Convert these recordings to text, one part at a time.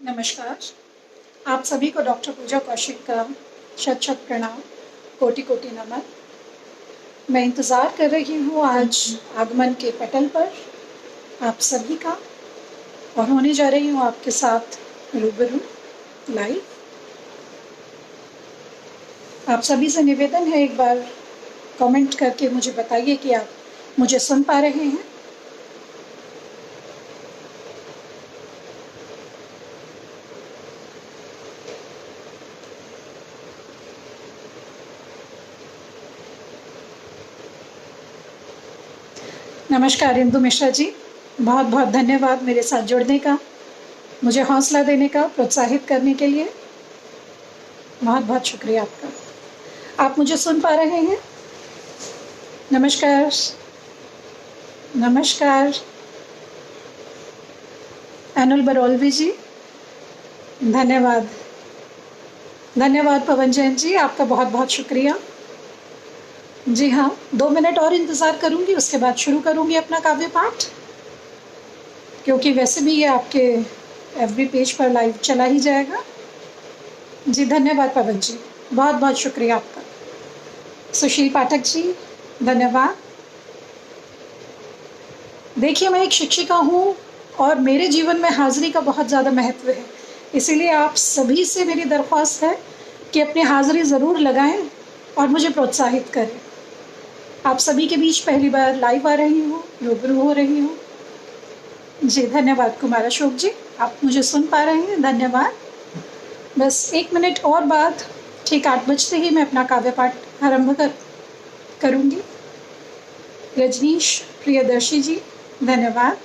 नमस्कार। आप सभी को डॉक्टर पूजा कौशिक का शत शत प्रणाम, कोटि कोटि नमन। मैं इंतज़ार कर रही हूँ आज आगमन के पटल पर आप सभी का, और होने जा रही हूँ आपके साथ रूबरू लाइव। आप सभी से निवेदन है, एक बार कमेंट करके मुझे बताइए कि आप मुझे सुन पा रहे हैं। नमस्कार इंदु मिश्रा जी, बहुत बहुत धन्यवाद मेरे साथ जुड़ने का, मुझे हौसला देने का, प्रोत्साहित करने के लिए बहुत बहुत शुक्रिया आपका। आप मुझे सुन पा रहे हैं? नमस्कार। नमस्कार अनुल बरौलवी जी, धन्यवाद। धन्यवाद पवन जैन जी, आपका बहुत बहुत शुक्रिया। जी हाँ, 2 मिनट और इंतज़ार करूँगी, उसके बाद शुरू करूँगी अपना काव्य पाठ, क्योंकि वैसे भी ये आपके एफबी पेज पर लाइव चला ही जाएगा। जी धन्यवाद पवन जी, बहुत बहुत शुक्रिया आपका। सुशील पाठक जी, धन्यवाद। देखिए, मैं एक शिक्षिका हूँ और मेरे जीवन में हाज़िरी का बहुत ज़्यादा महत्व है, इसीलिए आप सभी से मेरी दरख्वास्त है कि अपनी हाज़िरी ज़रूर लगाएं और मुझे प्रोत्साहित करें। आप सभी के बीच पहली बार लाइव आ रही हूँ, रूबरू हो रही हूँ। जी धन्यवाद कुमार अशोक जी, आप मुझे सुन पा रहे हैं, धन्यवाद। बस 1 मिनट और बाद ठीक 8 बजते ही मैं अपना काव्य पाठ आरंभ करूँगी। रजनीश प्रियदर्शी जी, धन्यवाद।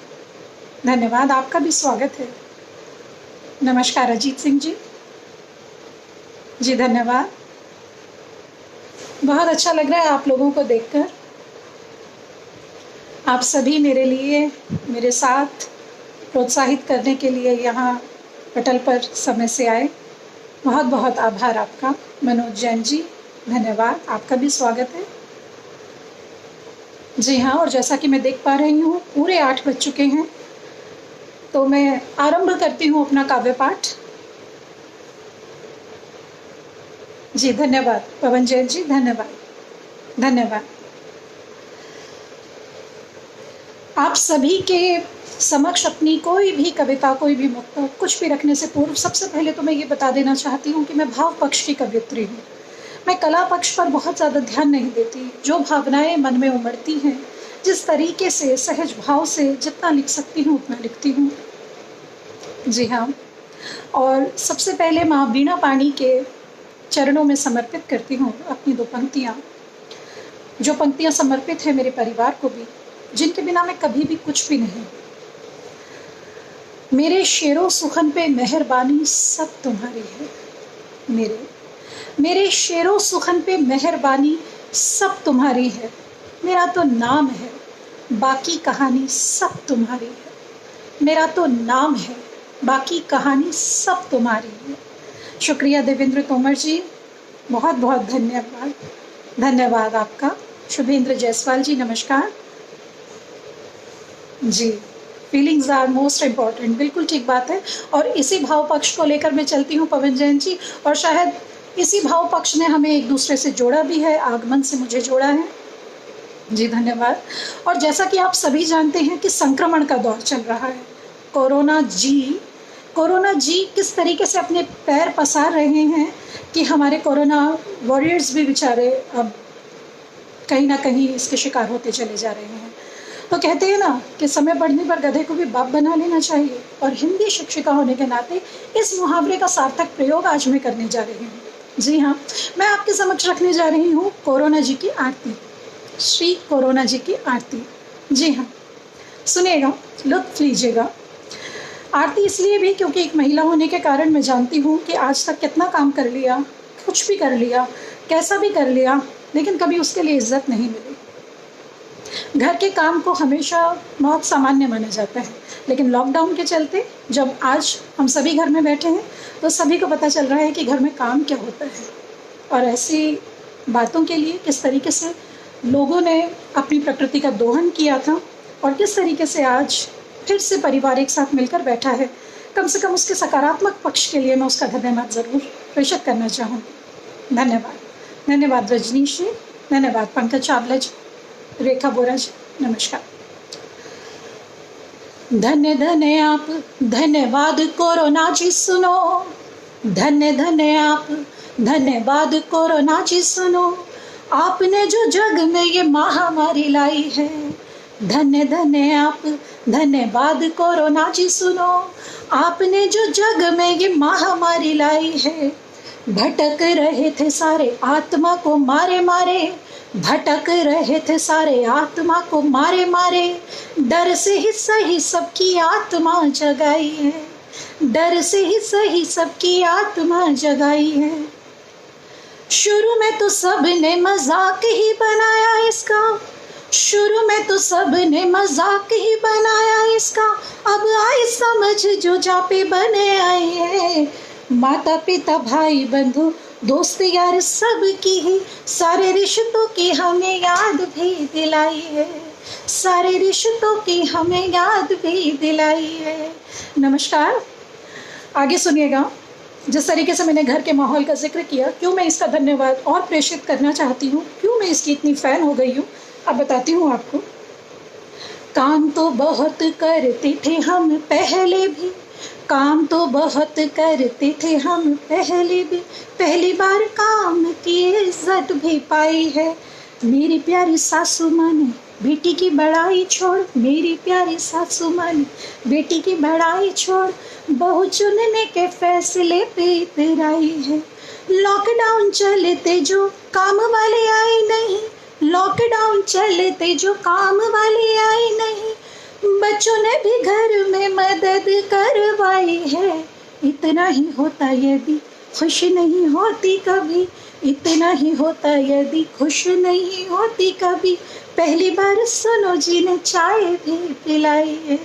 धन्यवाद, आपका भी स्वागत है। नमस्कार अजीत सिंह जी, जी धन्यवाद। बहुत अच्छा लग रहा है आप लोगों को देखकर। आप सभी मेरे लिए, मेरे साथ प्रोत्साहित करने के लिए यहाँ पटल पर समय से आए, बहुत बहुत आभार आपका। मनोज जैन जी, धन्यवाद, आपका भी स्वागत है। जी हाँ, और जैसा कि मैं देख पा रही हूँ पूरे 8 बज चुके हैं, तो मैं आरंभ करती हूँ अपना काव्य पाठ। जी धन्यवाद पवन जैन जी, धन्यवाद। धन्यवाद। आप सभी के समक्ष अपनी कोई भी कविता, कोई भी मुक्तक, कुछ भी रखने से पूर्व सबसे पहले तो मैं ये बता देना चाहती हूँ कि मैं भाव पक्ष की कवियत्री हूँ। मैं कला पक्ष पर बहुत ज़्यादा ध्यान नहीं देती। जो भावनाएं मन में उमड़ती हैं, जिस तरीके से सहज भाव से जितना लिख सकती हूँ उतना लिखती हूँ। जी हाँ, और सबसे पहले माँ वीणा पाणी के चरणों में समर्पित करती हूँ अपनी 2 पंक्तियाँ, जो पंक्तियाँ समर्पित है मेरे परिवार को भी, जिनके बिना मैं कभी भी कुछ भी नहीं। मेरे शेरों सुखन पे मेहरबानी सब तुम्हारी है। मेरे शेरों सुखन पे मेहरबानी सब तुम्हारी है। मेरा तो नाम है, बाकी कहानी सब तुम्हारी है। मेरा तो नाम है, बाकी कहानी सब तुम्हारी है। शुक्रिया देवेंद्र तोमर जी, बहुत बहुत धन्यवाद। धन्यवाद आपका। शुभेंद्र जायसवाल जी, नमस्कार जी। फीलिंग्स आर मोस्ट इम्पॉर्टेंट, बिल्कुल ठीक बात है, और इसी भाव पक्ष को लेकर मैं चलती हूँ पवन जैन जी, और शायद इसी भाव पक्ष ने हमें एक दूसरे से जोड़ा भी है, आगमन से मुझे जोड़ा है। जी धन्यवाद। और जैसा कि आप सभी जानते हैं कि संक्रमण का दौर चल रहा है। कोरोना जी किस तरीके से अपने पैर पसार रहे हैं कि हमारे कोरोना वॉरियर्स भी बेचारे अब कहीं ना कहीं इसके शिकार होते चले जा रहे हैं। तो कहते हैं ना कि समय बढ़ने पर गधे को भी बाप बना लेना चाहिए, और हिंदी शिक्षिका होने के नाते इस मुहावरे का सार्थक प्रयोग आज मैं करने जा रही हूँ। जी हाँ, मैं आपके समक्ष रखने जा रही हूँ कोरोना जी की आरती, श्री कोरोना जी की आरती। जी हाँ, सुनिएगा, लुत्फ लीजिएगा। आरती इसलिए भी क्योंकि एक महिला होने के कारण मैं जानती हूँ कि आज तक कितना काम कर लिया, कुछ भी कर लिया, कैसा भी कर लिया, लेकिन कभी उसके लिए इज्जत नहीं मिली। घर के काम को हमेशा बहुत सामान्य माना जाता है, लेकिन लॉकडाउन के चलते जब आज हम सभी घर में बैठे हैं तो सभी को पता चल रहा है कि घर में काम क्या होता है, और ऐसी बातों के लिए किस तरीके से लोगों ने अपनी प्रकृति का दोहन किया था, और किस तरीके से आज फिर से परिवार एक साथ मिलकर बैठा है। कम से कम उसके सकारात्मक पक्ष के लिए मैं उसका धन्यवाद ज़रूर प्रेषित करना चाहूँगी। धन्यवाद। धन्यवाद रजनीश जी, धन्यवाद पंकज चावला जी, रेखा बोरा जी, नमस्कार। धन्य धन्य आप, धन्यवाद कोरोना जी सुनो, धन्य धन्य आप, धन्यवाद कोरोना जी सुनो, आपने जो जग में ये महामारी लाई है। धन्य धन्य आप, धन्यवाद कोरोना जी सुनो, आपने जो जग में ये महामारी लाई है। भटक रहे थे सारे आत्मा को मारे मारे, भटक रहे थे सारे आत्मा को मारे मारे, डर से ही सही सबकी आत्मा जगाई है, डर से ही सही सबकी आत्मा जगाई है। शुरू में तो सबने मजाक ही बनाया इसका, शुरू में तो सबने मजाक ही बनाया इसका, अब आई समझ जो जापे बने आए हैं। माता पिता भाई बंधु दोस्त यार सब की ही, सारे रिश्तों की हमें याद भी दिलाई है, सारे रिश्तों की हमें याद भी दिलाई है। नमस्कार, आगे सुनिएगा। जिस तरीके से मैंने घर के माहौल का जिक्र किया, क्यों मैं इसका धन्यवाद और प्रेषित करना चाहती हूँ, क्यों मैं इसकी इतनी फ़ैन हो गई हूँ, अब बताती हूँ आपको। काम तो बहुत करते थे हम पहले भी, काम तो बहुत करते थे हम पहले भी, पहली बार काम की इज्जत भी पाई है। मेरी प्यारी सासू माँ ने बेटी की बड़ाई छोड़, मेरी प्यारी सासू माँ ने बेटी की बड़ाई छोड़, बहू चुनने के फैसले पे इतराई है। लॉकडाउन चलते जो काम वाले आए नहीं, लॉकडाउन चलते जो काम वाले आए नहीं, बच्चों ने भी घर में मदद करवाई है। इतना ही होता यदि खुश नहीं होती कभी, इतना ही होता यदि खुश नहीं होती कभी, पहली बार सुनो जी ने चाय भी पिलाई है।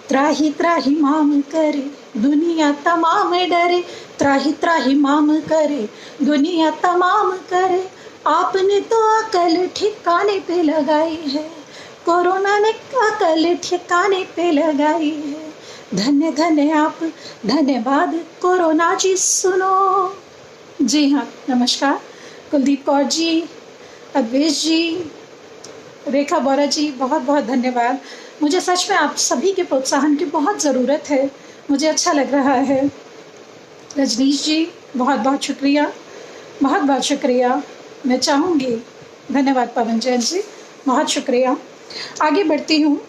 त्राही त्राही माम करे दुनिया तमाम डरे, त्राही त्राही माम करे दुनिया तमाम करे, आपने तो अकल ठिकाने पे लगाई है, कोरोना ने अकल ठिकाने पे लगाई है। धन्य धन्य आप, धन्यवाद कोरोना जी सुनो। जी हाँ, नमस्कार। कुलदीप कौर जी, अद्वेश जी, रेखा बोरा जी, बहुत बहुत धन्यवाद। मुझे सच में आप सभी के प्रोत्साहन की बहुत ज़रूरत है, मुझे अच्छा लग रहा है। रजनीश जी, बहुत बहुत शुक्रिया, बहुत बहुत शुक्रिया। मैं चाहूँगी, धन्यवाद पवन जैन जी, बहुत शुक्रिया। आगे बढ़ती हूँ।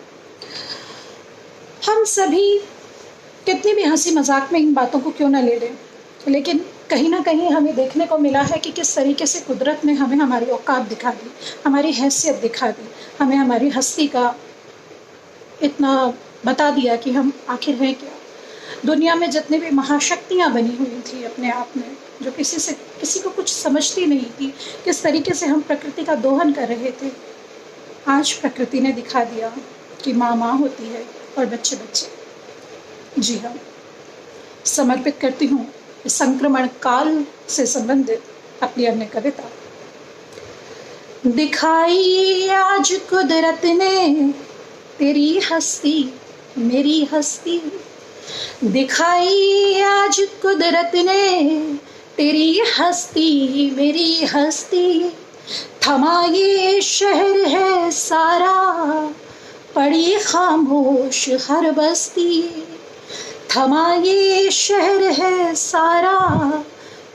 हम सभी कितनी भी हंसी मजाक में इन बातों को क्यों ना ले लें, लेकिन कहीं ना कहीं हमें देखने को मिला है कि किस तरीके से कुदरत ने हमें हमारी औकात दिखा दी, हमारी हैसियत दिखा दी, हमें हमारी हस्ती का इतना बता दिया कि हम आखिर हैं क्या। दुनिया में जितने भी महाशक्तियाँ बनी हुई थी अपने आप में, जो किसी को कुछ समझती नहीं थी, किस तरीके से हम प्रकृति का दोहन कर रहे थे, आज प्रकृति ने दिखा दिया कि माँ माँ होती है और बच्चे बच्चे। जी हाँ, समर्पित करती हूँ इस संक्रमण काल से संबंधित अपनी अन्य कविता। दिखाई आज कुदरत ने तेरी हस्ती मेरी हस्ती, दिखाई आज कुदरत ने तेरी हस्ती मेरी हस्ती, थमा ये शहर है सारा पड़ी खामोश हर बस्ती, थमा ये शहर है सारा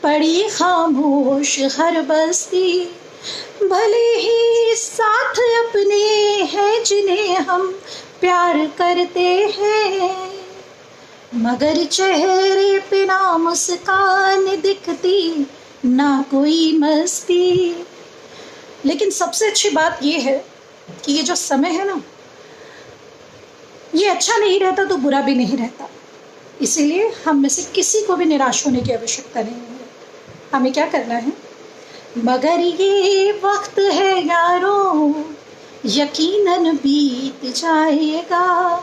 पड़ी खामोश हर बस्ती, भले ही साथ अपने हैं जिन्हें हम प्यार करते हैं, मगर चेहरे पे ना मुस्कान दिखती ना कोई मस्ती। लेकिन सबसे अच्छी बात ये है कि ये जो समय है ना, ये अच्छा नहीं रहता तो बुरा भी नहीं रहता, इसीलिए हम में से किसी को भी निराश होने की आवश्यकता नहीं है। हमें क्या करना है, मगर ये वक्त है यारों यकीनन बीत जाएगा,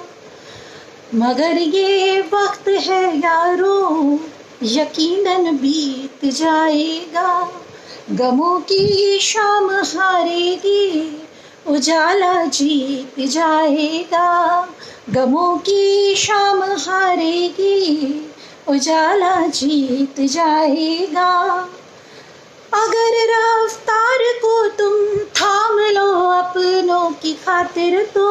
मगर ये वक्त है यारों यकीनन बीत जाएगा, गमों की शाम हारेगी उजाला जीत जाएगा, गमों की शाम हारेगी, उजाला जीत जाएगा। अगर रफ्तार को तुम थाम लो अपनों की खातिर, तो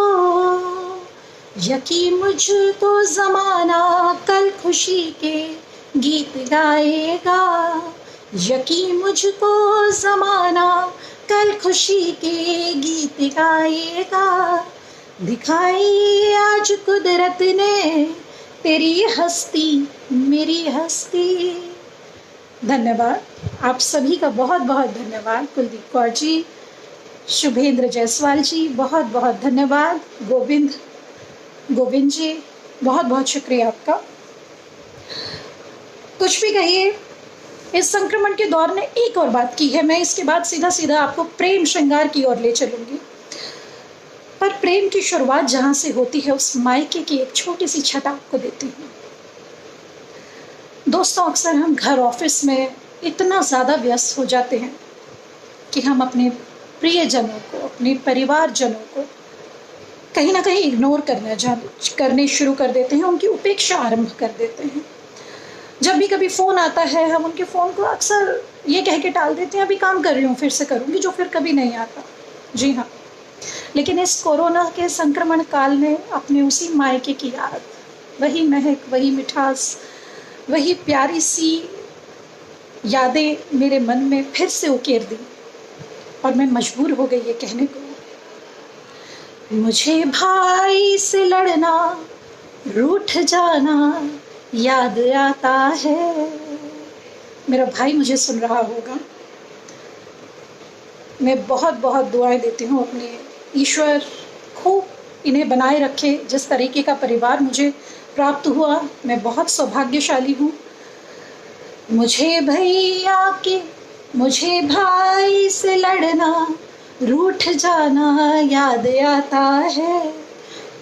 यकीन मुझको ज़माना कल खुशी के गीत गाएगा। यकीन मुझको ज़माना कल खुशी के गीत गाएगा। दिखाई आज कुदरत ने तेरी हस्ती, मेरी हस्ती। धन्यवाद आप सभी का, बहुत बहुत धन्यवाद। कुलदीप कौर जी, शुभेंद्र जायसवाल जी, बहुत बहुत धन्यवाद। गोविंद जी, बहुत बहुत शुक्रिया आपका। कुछ भी कहिए, इस संक्रमण के दौर ने एक और बात की है। मैं इसके बाद सीधा सीधा आपको प्रेम श्रृंगार की ओर ले चलूंगी। पर प्रेम की शुरुआत जहां से होती है, उस मायके की एक छोटी सी छटा आपको देती हूँ। दोस्तों, अक्सर हम घर ऑफिस में इतना ज़्यादा व्यस्त हो जाते हैं कि हम अपने प्रियजनों को, अपने परिवारजनों को कहीं ना कहीं इग्नोर करने शुरू कर देते हैं, उनकी उपेक्षा आरंभ कर देते हैं। जब भी कभी फ़ोन आता है, हम उनके फ़ोन को अक्सर ये कह के टाल देते हैं, अभी काम कर रही हूँ, फिर से करूँगी, जो फिर कभी नहीं आता। जी हाँ, लेकिन इस कोरोना के संक्रमण काल में अपने उसी मायके की याद, वही महक, वही मिठास, वही प्यारी सी यादें मेरे मन में फिर से उकेर दी, और मैं मजबूर हो गई ये कहने को, मुझे भाई से लड़ना, रूठ जाना याद आता है। मेरा भाई मुझे सुन रहा होगा। मैं बहुत बहुत दुआएं देती हूँ अपने, ईश्वर खूब इन्हें बनाए रखे। जिस तरीके का परिवार मुझे प्राप्त हुआ, मैं बहुत सौभाग्यशाली हूँ। मुझे भाई से लड़ना, रूठ जाना याद आता है।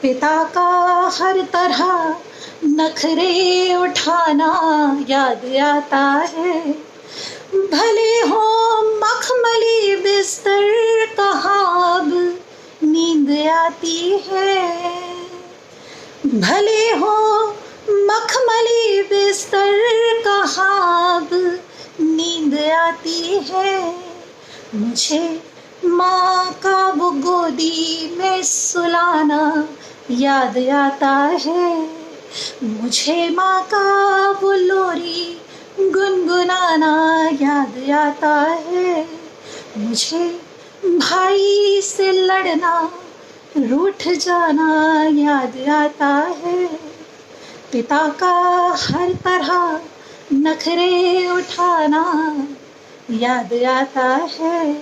पिता का हर तरह नखरे उठाना याद आता है। भले हो मखमली बिस्तर, कहाँ अब नींद आती है। भले हो मखमली बिस्तर, कहाँ अब नींद आती है। मुझे माँ का वो गोदी में सुलाना याद आता है। मुझे माँ का वो लोरी गुनगुनाना याद आता है। मुझे भाई से लड़ना, रूठ जाना याद आता है। पिता का हर तरह नखरे उठाना याद आता है।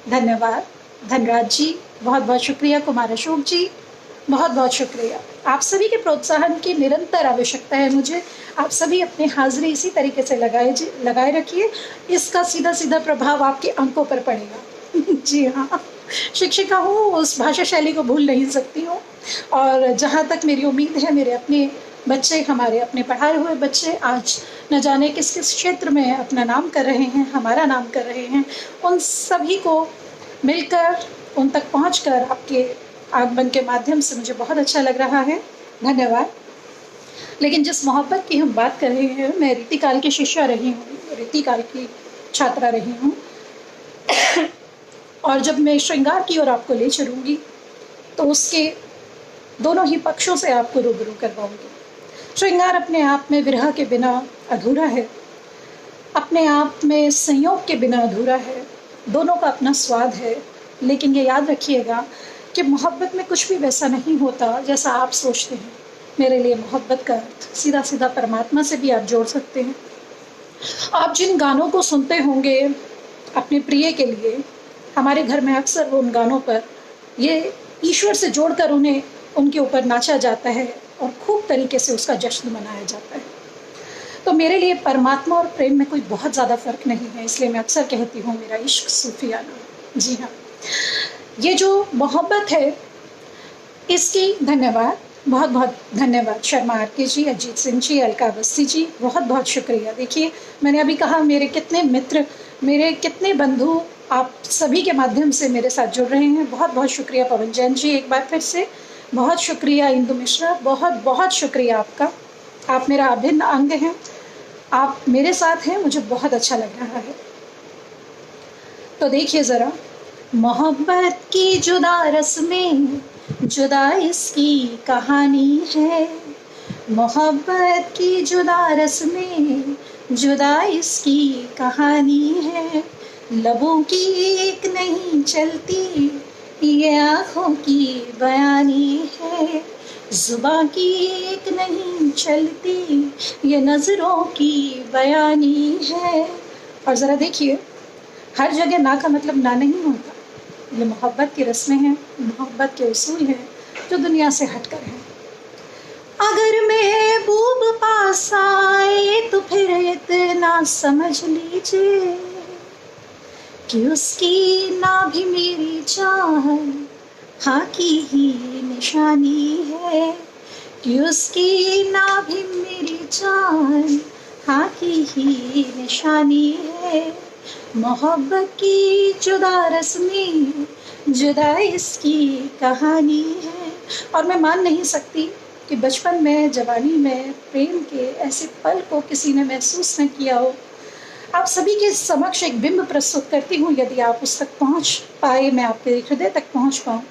धन्यवाद धनराज जी, बहुत बहुत शुक्रिया। कुमार अशोक जी, बहुत बहुत शुक्रिया। आप सभी के प्रोत्साहन की निरंतर आवश्यकता है मुझे। आप सभी अपनी हाजिरी इसी तरीके से लगाए रखिए। इसका सीधा सीधा प्रभाव आपके अंकों पर पड़ेगा। जी हाँ, शिक्षिका हूँ, उस भाषा शैली को भूल नहीं सकती हूँ। और जहाँ तक मेरी उम्मीद है, मेरे अपने बच्चे, हमारे अपने पढ़ाए हुए बच्चे आज न जाने किस किस क्षेत्र में अपना नाम कर रहे हैं, हमारा नाम कर रहे हैं। उन सभी को मिलकर, उन तक पहुँचकर आपके आगमन के माध्यम से मुझे बहुत अच्छा लग रहा है। धन्यवाद। लेकिन जिस मोहब्बत की हम बात कर रहे हैं, मैं रीतिकाल की शिष्या रही हूँ, रीतिकाल की छात्रा रही हूँ। और जब मैं श्रृंगार की ओर आपको ले चलूँगी, तो उसके दोनों ही पक्षों से आपको रूबरू करवाऊँगी। श्रृंगार अपने आप में विरह के बिना अधूरा है, अपने आप में संयोग के बिना अधूरा है। दोनों का अपना स्वाद है। लेकिन ये याद रखिएगा कि मोहब्बत में कुछ भी वैसा नहीं होता जैसा आप सोचते हैं। मेरे लिए मोहब्बत का अर्थ सीधा सीधा परमात्मा से भी आप जोड़ सकते हैं। आप जिन गानों को सुनते होंगे अपने प्रिय के लिए, हमारे घर में अक्सर उन गानों पर ये ईश्वर से जोड़कर उन्हें उनके ऊपर नाचा जाता है और खूब तरीके से उसका जश्न मनाया जाता है। तो मेरे लिए परमात्मा और प्रेम में कोई बहुत ज़्यादा फ़र्क नहीं है। इसलिए मैं अक्सर कहती हूँ, मेरा इश्क सूफियाना। जी हाँ, ये जो मोहब्बत है, इसकी धन्यवाद, बहुत बहुत धन्यवाद। शर्मा आरके जी, अजीत सिंह जी, अलका अवस्थी जी, बहुत बहुत शुक्रिया। देखिए, मैंने अभी कहा मेरे कितने मित्र, मेरे कितने बंधु आप सभी के माध्यम से मेरे साथ जुड़ रहे हैं। बहुत बहुत शुक्रिया। पवन जैन जी, एक बार फिर से बहुत शुक्रिया इंदु मिश्रा, बहुत बहुत शुक्रिया आपका। आप मेरा अभिन्न अंग हैं, आप मेरे साथ हैं, मुझे बहुत अच्छा लग रहा है। तो देखिए ज़रा, मोहब्बत की जुदा रस्में, जुदा इसकी कहानी है। मोहब्बत की जुदा रस्में, जुदा इसकी कहानी है। लबों की एक नहीं चलती, ये आँखों की बयानी है। जुबां की एक नहीं चलती, ये नज़रों की बयानी है। और ज़रा देखिए, हर जगह ना का मतलब ना नहीं होता। ये मोहब्बत की रस्में हैं, मोहब्बत के उसूल हैं जो दुनिया से हटकर हैं। अगर महबूब पास आए तो फिर इतना समझ लीजिए कि उसकी ना भी मेरी जान हाँ की ही निशानी है। कि उसकी ना भी मेरी जान हाँ की ही निशानी है। मोहब्बत की जुदा रस्में, जुदा इसकी कहानी है। और मैं मान नहीं सकती कि बचपन में, जवानी में प्रेम के ऐसे पल को किसी ने महसूस न किया हो। आप सभी के समक्ष एक बिंब प्रस्तुत करती हूँ। यदि आप उस तक पहुँच पाए, मैं आपके हृदय तक पहुँच पाऊँ,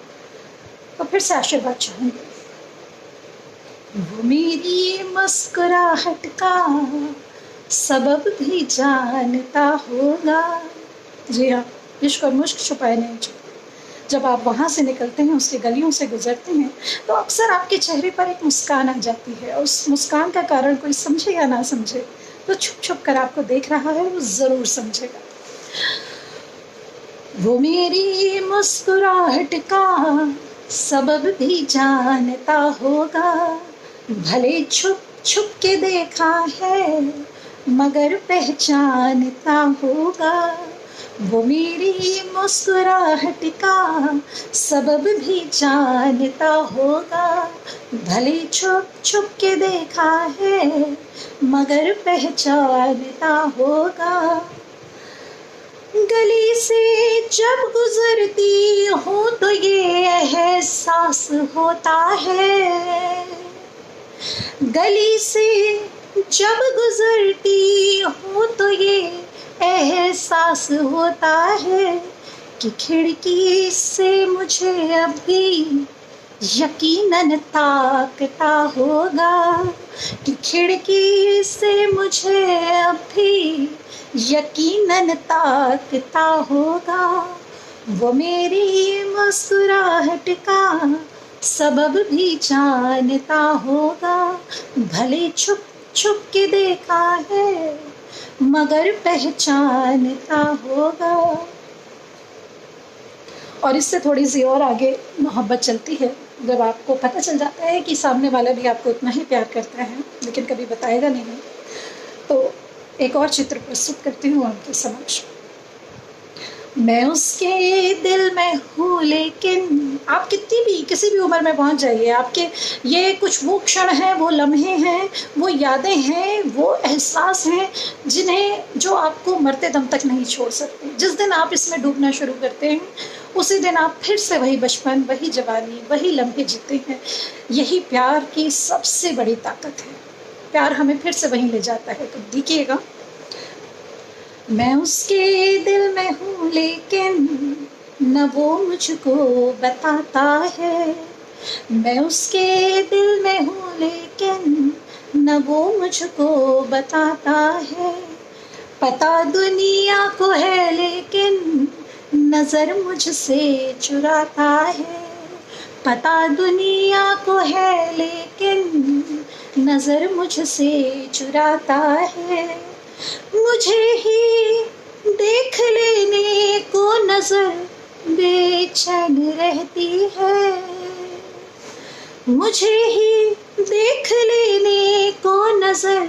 तो फिर से आशीर्वाद चाहूँगी। वो मेरी मुस्कुराहट का सबब भी जानता होगा। जी हाँ, इश्क और मुश्क छुपाए नहीं जाते। जब आप वहाँ से निकलते हैं, उसकी गलियों से गुजरते हैं, तो अक्सर आपके चेहरे पर एक मुस्कान आ जाती है। उस मुस्कान का कारण कोई समझे या ना समझे, तो छुप छुप कर आपको देख रहा है, वो ज़रूर समझेगा। वो मेरी मुस्कुराहट का सबब भी जानता होगा। भले छुप छुप के देखा है, मगर पहचानता होगा। वो मेरी मुस्कुराहट का सबब भी जानता होगा। भले छुप छुप के देखा है, मगर पहचानता होगा। गली से जब गुजरती हूँ तो ये एहसास होता है। गली से जब गुजरती हूँ तो ये एहसास होता है कि खिड़की से मुझे अभी यकीनन ताकता होगा। कि खिड़की से मुझे अभी यकीनन ताकता होगा। वो मेरी मुस्कुराहट का सबब भी जानता होगा। भले छुप छुप के देखा है, मगर पहचानता होगा। और इससे थोड़ी सी और आगे मोहब्बत चलती है, जब आपको पता चल जाता है कि सामने वाला भी आपको उतना ही प्यार करता है, लेकिन कभी बताएगा नहीं। तो एक और चित्र प्रस्तुत करती हूँ आपके समक्ष। मैं उसके दिल में हूँ, लेकिन आप कितनी भी किसी भी उम्र में पहुँच जाइए, आपके ये कुछ वो क्षण हैं, वो लम्हे हैं, वो यादें हैं, वो एहसास हैं जिन्हें जो आपको मरते दम तक नहीं छोड़ सकते। जिस दिन आप इसमें डूबना शुरू करते हैं, उसी दिन आप फिर से वही बचपन, वही जवानी, वही लम्हे जीते हैं। यही प्यार की सबसे बड़ी ताकत है। प्यार हमें फिर से वहीं ले जाता है। तो देखिएगा, मैं उसके दिल में हूँ, लेकिन न वो मुझको बताता है। मैं उसके दिल में हूँ, लेकिन न वो मुझको बताता है। पता दुनिया को है, लेकिन नज़र मुझसे चुराता है। पता दुनिया को है, लेकिन नज़र मुझसे चुराता है। मुझे ही देख लेने को नजर बेचैन रहती है। मुझे ही देख लेने को नजर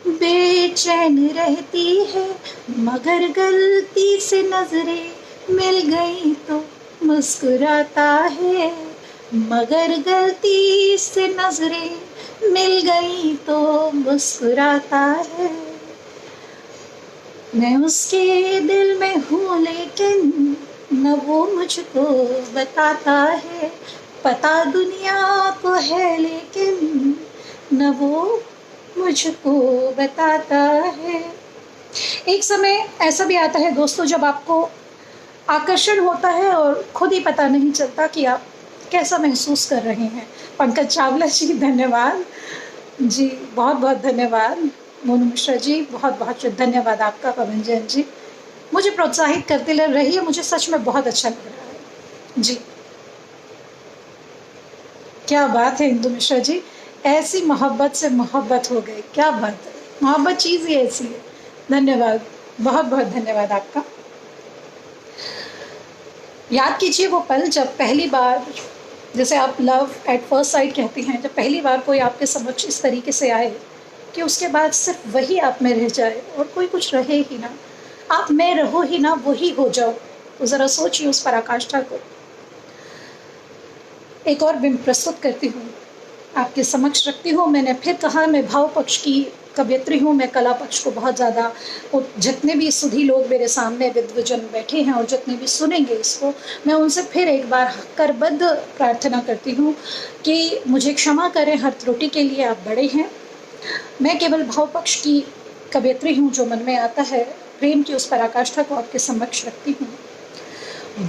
बेचैन रहती है। मगर गलती से नजरें मिल गई तो मुस्कुराता है। मगर गलती से नजरें मिल गई तो मुस्कुराता है। मैं उसके दिल में हूँ, लेकिन न वो मुझको बताता है। पता दुनिया को है लेकिन न वो मुझको बताता है। एक समय ऐसा भी आता है दोस्तों जब आपको आकर्षण होता है और खुद ही पता नहीं चलता कि आप कैसा महसूस कर रहे हैं। पंकज चावला जी धन्यवाद जी, बहुत बहुत धन्यवाद। मोनू मिश्रा जी बहुत बहुत धन्यवाद आपका। पवन जैन जी मुझे प्रोत्साहित करते रहिए, मुझे सच में बहुत अच्छा लग रहा है जी। क्या बात है इंदु मिश्रा जी, ऐसी मोहब्बत से मोहब्बत हो गई, क्या बात है, मोहब्बत चीज़ ही ऐसी है। धन्यवाद, बहुत बहुत धन्यवाद आपका। याद कीजिए वो पल जब पहली बार, जैसे आप लव एट फर्स्ट साइट कहती हैं, जब पहली बार कोई आपके समक्ष इस तरीके से आए कि उसके बाद सिर्फ वही आप में रह जाए और कोई कुछ रहे ही ना, आप में रहो ही ना, वही हो जाओ। तो ज़रा सोचिए उस पराकाष्ठा को। एक और बिंब प्रस्तुत करती हूँ, आपके समक्ष रखती हूँ। मैंने फिर कहा मैं भाव पक्ष की कवयित्री हूँ, मैं कला पक्ष को बहुत ज़्यादा, जितने भी सुधी लोग मेरे सामने विद्वजन बैठे हैं और जितने भी सुनेंगे इसको, मैं उनसे फिर एक बार करबद्ध प्रार्थना करती हूँ कि मुझे क्षमा करें, हर त्रुटि के लिए आप बड़े हैं। मैं केवल भाव पक्ष की कवयित्री हूँ, जो मन में आता है प्रेम की उस पराकाष्ठा को आपके समक्ष रखती हूँ।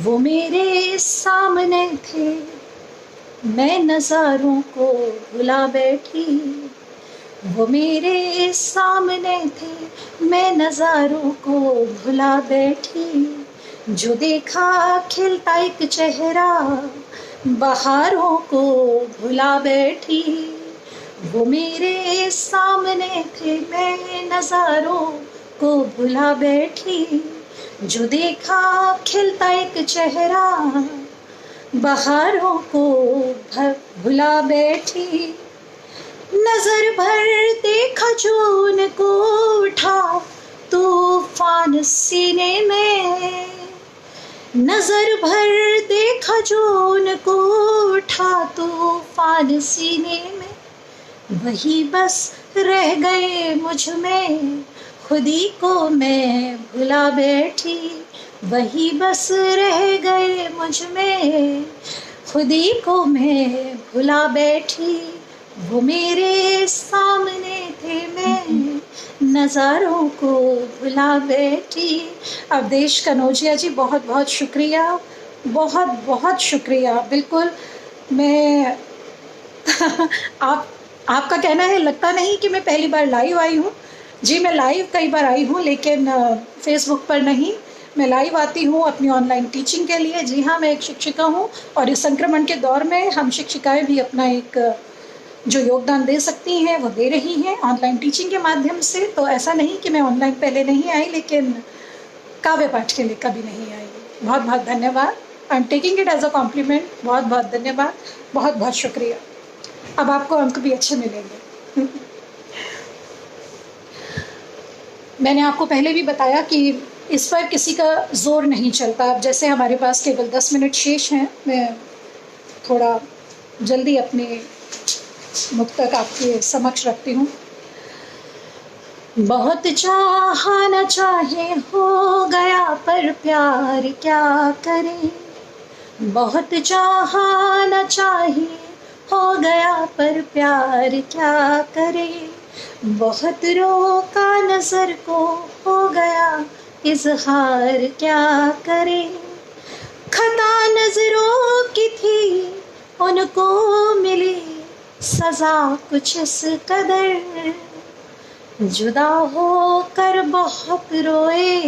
वो मेरे सामने थे, मैं नज़ारों को भुला बैठी, वो मेरे सामने थे, मैं नज़ारों को भुला बैठी, जो देखा खिलता एक चेहरा, बहारों को भुला बैठी, वो मेरे सामने थे, मैं नज़ारों को भुला बैठी, जो देखा खिलता एक चेहरा, बहारों को भुला बैठी, नजर भर देखा जो उनको उठा तूफान सीने में, नजर भर देखा जो उनको उठा तूफान सीने में, वही बस रह गए मुझ में, खुदी को मैं भुला बैठी, वही बस रह गए मुझ में, खुदी को मैं भुला बैठी, वो मेरे सामने थे, मैं नज़ारों को भुला बैठी। अवधेश कनौजिया जी बहुत बहुत शुक्रिया, बहुत बहुत शुक्रिया। बिल्कुल मैं आपका कहना है, लगता नहीं कि मैं पहली बार लाइव आई हूँ। जी मैं लाइव कई बार आई हूँ, लेकिन फेसबुक पर नहीं। मैं लाइव आती हूँ अपनी ऑनलाइन टीचिंग के लिए। जी हाँ, मैं एक शिक्षिका हूँ और इस संक्रमण के दौर में हम शिक्षिकाएं भी अपना एक जो योगदान दे सकती हैं वो दे रही हैं ऑनलाइन टीचिंग के माध्यम से। तो ऐसा नहीं कि मैं ऑनलाइन पहले नहीं आई, लेकिन काव्य पाठ के लिए कभी नहीं आई। बहुत बहुत धन्यवाद, I am taking it as a compliment. बहुत बहुत धन्यवाद, बहुत बहुत शुक्रिया। अब आपको अंक भी अच्छे मिलेंगे। मैंने आपको पहले भी बताया कि इस पर किसी का जोर नहीं चलता। अब जैसे हमारे पास केवल 10 मिनट शेष हैं, मैं थोड़ा जल्दी अपने मुक्तक आपके समक्ष रखती हूँ। बहुत चाहा न चाहे हो गया, पर प्यार क्या करें, बहुत चाहा न चाहे हो गया, पर प्यार क्या करें, बहुत रोका नजर को हो गया इजहार क्या करें, खता नजरों की थी उनको मिली सजा कुछ इस कदर, जुदा हो कर बहुत रोए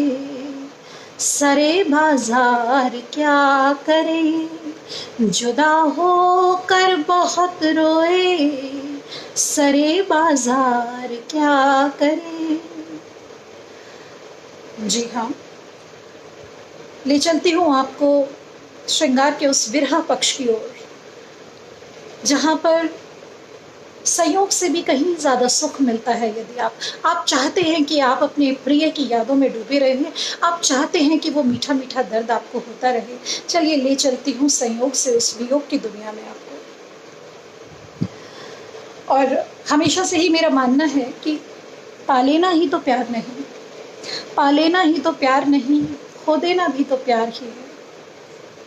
सरे बाजार क्या करें, जुदा हो कर बहुत रोए सरे बाजार क्या करें। जी हाँ, ले चलती हूँ आपको श्रृंगार के उस विरह पक्ष की ओर, जहाँ पर संयोग से भी कहीं ज़्यादा सुख मिलता है। यदि आप चाहते हैं कि आप अपने प्रिय की यादों में डूबे रहें, आप चाहते हैं कि वो मीठा मीठा दर्द आपको होता रहे, चलिए ले चलती हूँ संयोग से उस वियोग की दुनिया में आपको। और हमेशा से ही मेरा मानना है कि पा लेना ही तो प्यार नहीं, पा लेना ही तो प्यार नहीं, खो देना भी तो प्यार ही है।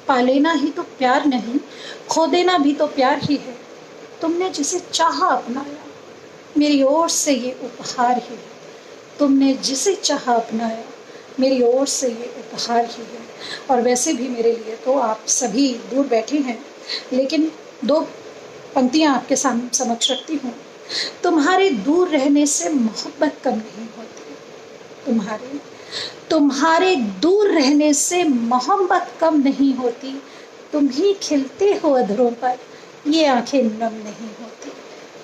पा लेना ही तो प्यार नहीं, खो देना भी तो प्यार ही है, तुमने जिसे चाहा अपनाया, मेरी ओर से ये उपहार ही है। तुमने जिसे चाहा अपनाया, मेरी ओर से ये उपहार ही है। और वैसे भी मेरे लिए तो आप सभी दूर बैठे हैं, लेकिन दो पंक्तियां आपके समक्ष रखती हूँ। तुम्हारे दूर रहने से मोहब्बत कम नहीं होती, तुम्हारे दूर रहने से मोहब्बत कम नहीं होती। तुम ही खिलते हो अधरों पर, ये आंखें नम नहीं होती।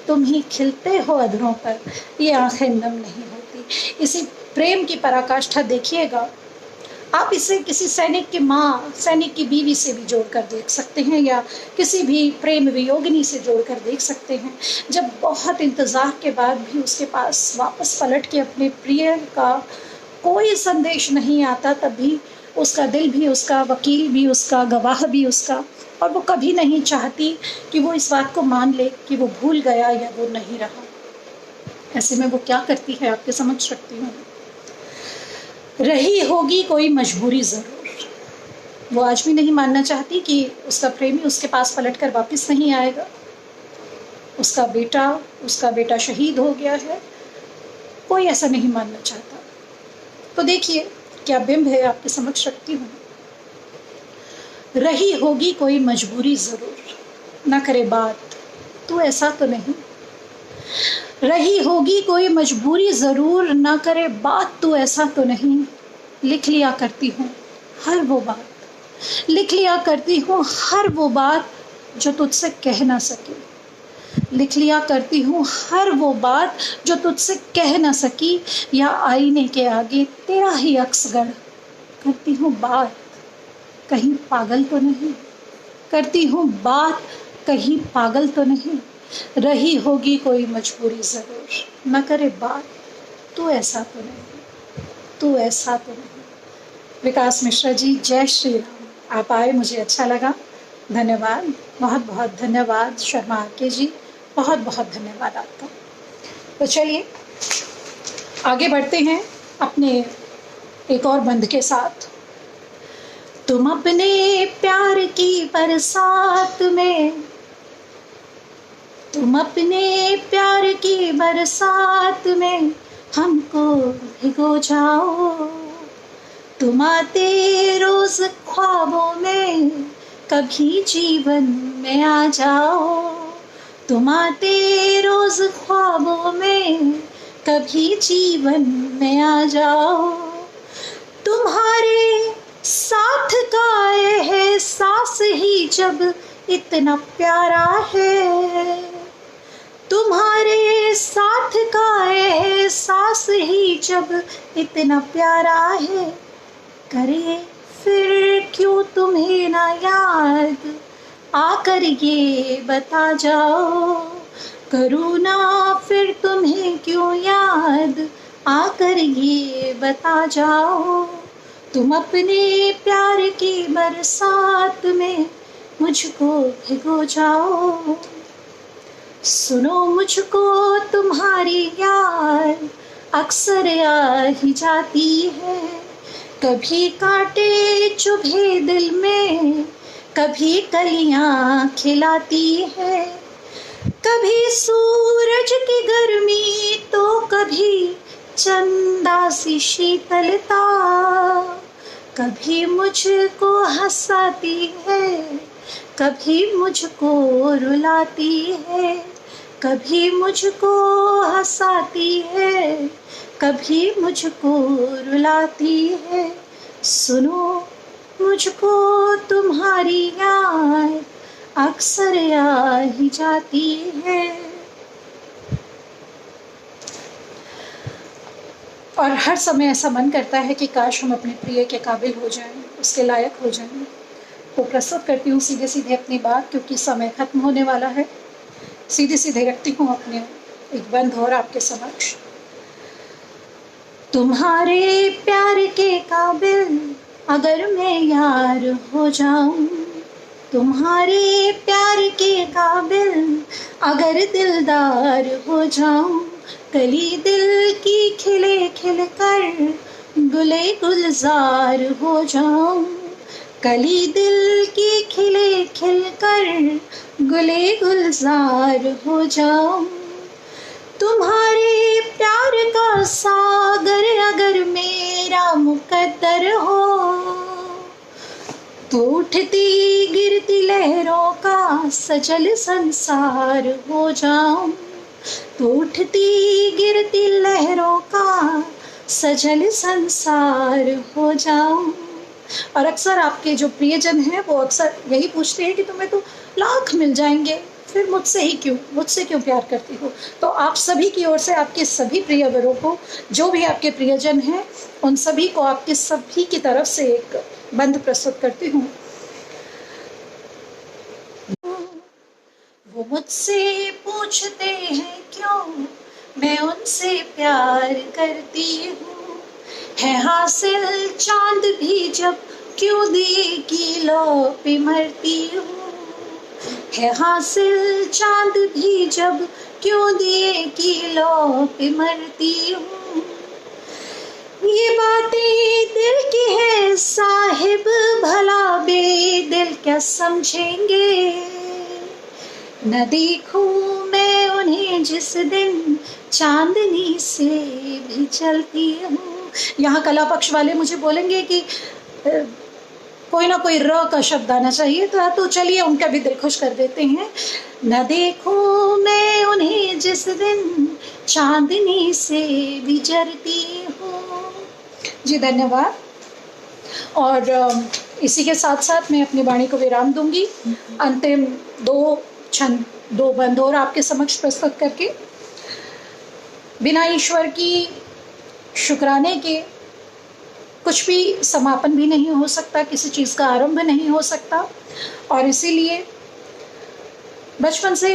तुम ही खिलते हो अधरों पर, ये आंखें नम नहीं होती। इसी प्रेम की पराकाष्ठा देखिएगा। आप इसे किसी सैनिक की माँ, सैनिक की बीवी से भी जोड़कर देख सकते हैं, या किसी भी प्रेम वियोगिनी से जोड़कर देख सकते हैं। जब बहुत इंतज़ार के बाद भी उसके पास वापस पलट के अपने प्रिय का कोई संदेश नहीं आता, तब भी उसका दिल भी उसका, वकील भी उसका, गवाह भी उसका, और वो कभी नहीं चाहती कि वो इस बात को मान ले कि वो भूल गया या वो नहीं रहा। ऐसे में वो क्या करती है आपके समक्ष रखती हूँ। रही होगी कोई मजबूरी ज़रूर, वो आज भी नहीं मानना चाहती कि उसका प्रेमी उसके पास पलट कर वापस नहीं आएगा। उसका बेटा शहीद हो गया है, कोई ऐसा नहीं मानना चाहता। तो देखिए क्या बिंब है आपके समक्ष रखती हूँ। रही होगी कोई मजबूरी ज़रूर, ना करे बात तू ऐसा तो नहीं। रही होगी कोई मजबूरी ज़रूर, ना करे बात तू ऐसा तो नहीं। लिख लिया करती हूँ हर वो बात, लिख लिया करती हूँ हर वो बात जो तुझसे कह ना सकी। लिख लिया करती हूँ हर वो बात जो तुझसे कह ना सकी, या आईने के आगे तेरा ही अक्स गढ़ करती हूँ बात, कहीं पागल तो नहीं। करती हूँ बात, कहीं पागल तो नहीं। रही होगी कोई मजबूरी ज़रूर, न करे बात तू ऐसा तो नहीं, तू ऐसा तो नहीं। विकास मिश्रा जी, जय श्री राम। आप आए, मुझे अच्छा लगा, धन्यवाद, बहुत बहुत धन्यवाद। शर्मा आके जी, बहुत बहुत धन्यवाद आपका। तो चलिए आगे बढ़ते हैं अपने एक और बंद के साथ। तुम अपने प्यार की बरसात में, तुम अपने प्यार की बरसात में हमको भिगो जाओ। तुम आते रोज ख्वाबों में, कभी जीवन में आ जाओ। तुम आते रोज ख्वाबों में, कभी जीवन में आ जाओ। तुम्हारे साथ का एहसास ही जब इतना प्यारा है, तुम्हारे साथ का एहसास ही जब इतना प्यारा है, करे फिर क्यों तुम्हें ना याद, आकर ये बता जाओ। करूँ ना फिर तुम्हें क्यों याद, आकर ये बता जाओ। तुम अपने प्यार की बरसात में मुझको भिगो जाओ। सुनो मुझको तुम्हारी याद अक्सर आ ही जाती है, कभी कांटे चुभे दिल में, कभी कलियां खिलाती है। कभी सूरज की गर्मी तो कभी चंदा सी शीतलता, कभी मुझको हंसाती है, कभी मुझको रुलाती है। कभी मुझको हंसाती है, कभी मुझको रुलाती है। सुनो मुझको तुम्हारी याद अक्सर आ ही जाती है। और हर समय ऐसा मन करता है कि काश हम अपने प्रिय के काबिल हो जाएं, उसके लायक हो जाएं। तो प्रस्तुत करती हूँ सीधे सीधे अपनी बात, क्योंकि समय खत्म होने वाला है। सीधे सीधे रखती हूँ अपने एक बंद और आपके समक्ष। तुम्हारे प्यार के काबिल अगर मैं यार हो जाऊं, तुम्हारे प्यार के काबिल अगर दिलदार हो जाऊं, कली दिल की खिले खिल कर गुले गुलजार हो जाऊं। कली दिल की खिले खिलकर गुले गुलजार हो जाऊं। तुम्हारे प्यार का सागर अगर मेरा मुकद्दर हो, तो उठती गिरती लहरों का सजल संसार हो जाऊं। तो उठती गिरती लहरों का सजल संसार हो जाऊं। और अक्सर आपके जो प्रियजन हैं वो अक्सर यही पूछते हैं कि तुम्हें तो लाख मिल जाएंगे, फिर मुझसे क्यों प्यार करती हो। तो आप सभी की ओर से आपके सभी प्रियवरों को, जो भी आपके प्रियजन हैं, उन सभी को आपके सभी की तरफ से एक बंद प्रस्तुत करती हूँ। वो मुझसे पूछते हैं क्यों मैं उनसे प्यार करती हूँ, है हासिल चांद भी जब क्यों दिए की लौ पे मरती हूँ। है हासिल चांद भी जब क्यों दिए की लौ पे मरती हूँ। ये बातें दिल की है साहिब, भला बेदिल क्या समझेंगे। न देखूं मैं उन्हें जिस दिन चांदनी से भी चलती हूँ। यहाँ कला पक्ष वाले मुझे बोलेंगे कि कोई ना कोई र का शब्द आना चाहिए, तो चलिए उनका भी दिल खुश कर देते हैं। न देखूं मैं उन्हें जिस दिन चांदनी से भी जलती हूँ। जी धन्यवाद। और इसी के साथ साथ मैं अपनी वाणी को विराम दूंगी, अंतिम दो बंद और आपके समक्ष प्रस्तुत करके। बिना ईश्वर की शुक्राने के कुछ भी समापन भी नहीं हो सकता, किसी चीज़ का आरंभ नहीं हो सकता। और इसीलिए बचपन से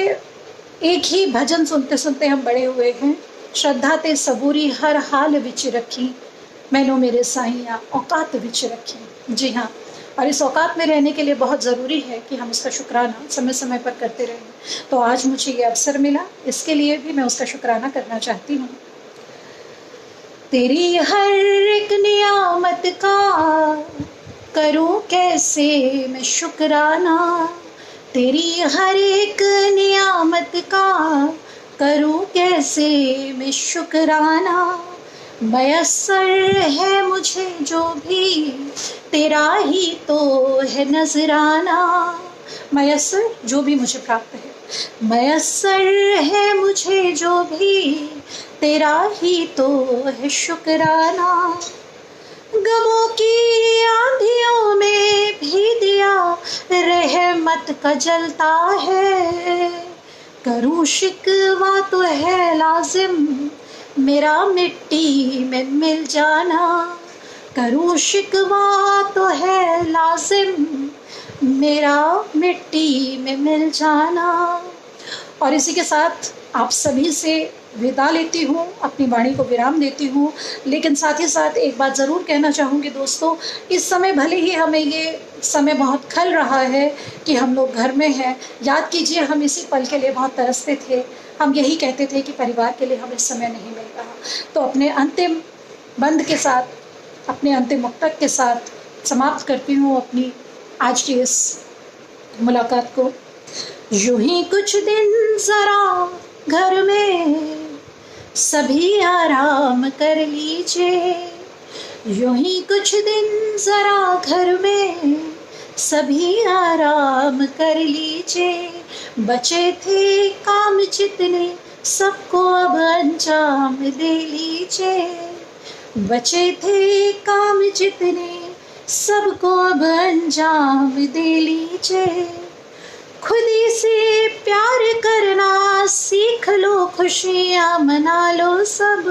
एक ही भजन सुनते सुनते हम बड़े हुए हैं, श्रद्धा ते सबूरी हर हाल विच रखी, मैनू मेरे साहिया औकात विच रखी। जी हाँ, और इस औकात में रहने के लिए बहुत ज़रूरी है कि हम उसका शुक्राना समय समय पर करते रहें। तो आज मुझे ये अवसर मिला, इसके लिए भी मैं उसका शुक्राना करना चाहती हूँ। तेरी हर एक नियामत का करूं कैसे मैं शुक्राना, तेरी हर एक नियामत का करूं कैसे मैं शुक्राना। मयस्सर है मुझे जो भी तेरा ही तो है नजराना। मयस्सर जो भी मुझे प्राप्त है, मयस्सर है मुझे जो भी तेरा ही तो है शुक्राना। गमों की आंधियों में भी दिया रहमत का जलता है, करूं शिकवा तो है लाजिम मेरा मिट्टी में मिल जाना। करूं शिकवा तो है लाजिम मेरा मिट्टी में मिल जाना। और इसी के साथ आप सभी से विदा लेती हूँ, अपनी वाणी को विराम देती हूँ। लेकिन साथ ही साथ एक बात ज़रूर कहना चाहूँगी दोस्तों, इस समय भले ही हमें ये समय बहुत खल रहा है कि हम लोग घर में हैं, याद कीजिए हम इसी पल के लिए बहुत तरसते थे। हम यही कहते थे कि परिवार के लिए हमें समय नहीं मिल रहा। तो अपने अंतिम बंद के साथ, अपने अंतिम मुक्तक के साथ समाप्त करती हूँ अपनी आज की इस मुलाकात को। यूं ही कुछ दिन ज़रा घर में सभी आराम कर लीजिए, यूं ही कुछ दिन ज़रा घर में सभी आराम कर लीजिए। बचे थे काम जितने सबको अब अंजाम दे लीजिए, बचे थे काम जितने सबको अब अंजाम दे लीजिए। खुदी से प्यार करना सीख लो, खुशियाँ मना लो सब,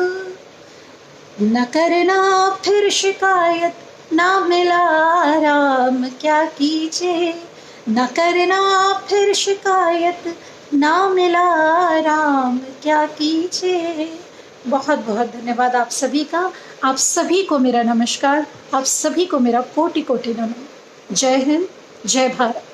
न करना फिर शिकायत ना मिला आराम क्या कीजिए। न करना फिर शिकायत ना मिला आराम क्या कीजिए। बहुत बहुत धन्यवाद आप सभी का। आप सभी को मेरा नमस्कार, आप सभी को मेरा कोटि कोटि नमन। जय हिंद, जय भारत।